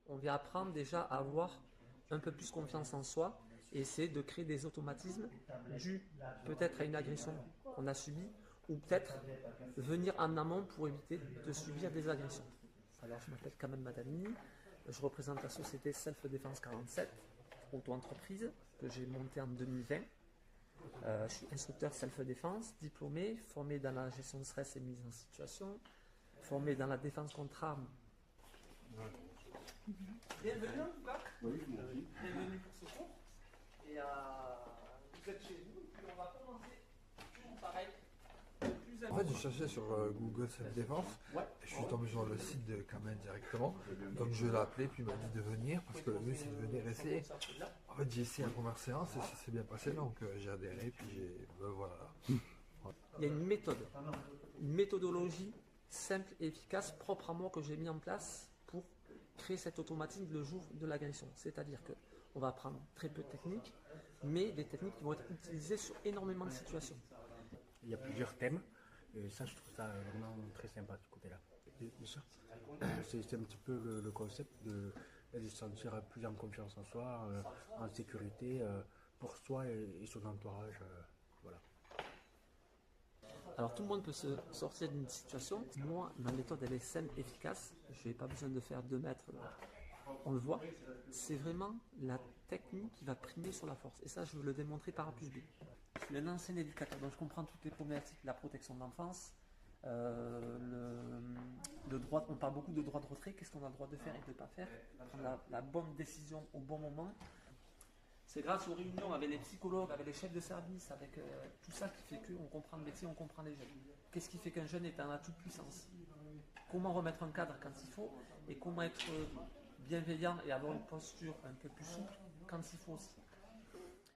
on vient apprendre déjà à avoir un peu plus confiance en soi et essayer de créer des automatismes dus peut-être à une agression qu'on a subie ou peut-être venir en amont pour éviter de subir des agressions. Alors je m'appelle Kamel Madani, je représente la société Self Défense 47, auto-entreprise que j'ai montée en 2020. Je suis instructeur self-défense, diplômé, formé dans la gestion de stress et mise en situation, formé dans la défense contre armes. Bienvenue en tout cas. Oui, merci. Bienvenue pour ce cours. Et vous êtes chez vous, et puis on va commencer toujours pareil. En fait, j'ai cherché sur Google Self-Défense Ouais. et je suis tombé sur le site de Kamel directement. Donc je l'ai appelé, puis il m'a dit de venir parce que le mieux c'est de venir essayer. En fait, j'ai essayé la première séance et ça s'est bien passé, donc j'ai adhéré, puis voilà. Il y a une méthode, une méthodologie simple et efficace, propre à moi, que j'ai mis en place pour créer cet automatisme le jour de l'agression. C'est-à-dire que on va apprendre très peu de techniques, mais des techniques qui vont être utilisées sur énormément de situations. Il y a plusieurs thèmes, et ça je trouve ça vraiment très sympa de ce côté-là. Bien sûr, c'est un petit peu le concept de se sentir plus en confiance en soi, en sécurité pour soi et son entourage. Voilà. Alors tout le monde peut se sortir d'une situation. Moi, ma méthode elle est simple, efficace. Je n'ai pas besoin de faire 2 mètres. On le voit. C'est vraiment la technique qui va primer sur la force. Et ça, je veux le démontrer par A plus B. Je suis un ancien éducateur, donc je comprends toutes les problématiques de la protection de l'enfance. Le droit, on parle beaucoup de droit de retrait. Qu'est-ce qu'on a le droit de faire et de ne pas faire? Prendre la bonne décision au bon moment. C'est grâce aux réunions avec les psychologues, avec les chefs de service, avec tout ça qui fait qu'on comprend le métier, on comprend les jeunes. Qu'est-ce qui fait qu'un jeune est en toute puissance? Comment remettre un cadre quand il faut et comment être bienveillant et avoir une posture un peu plus souple quand il faut aussi.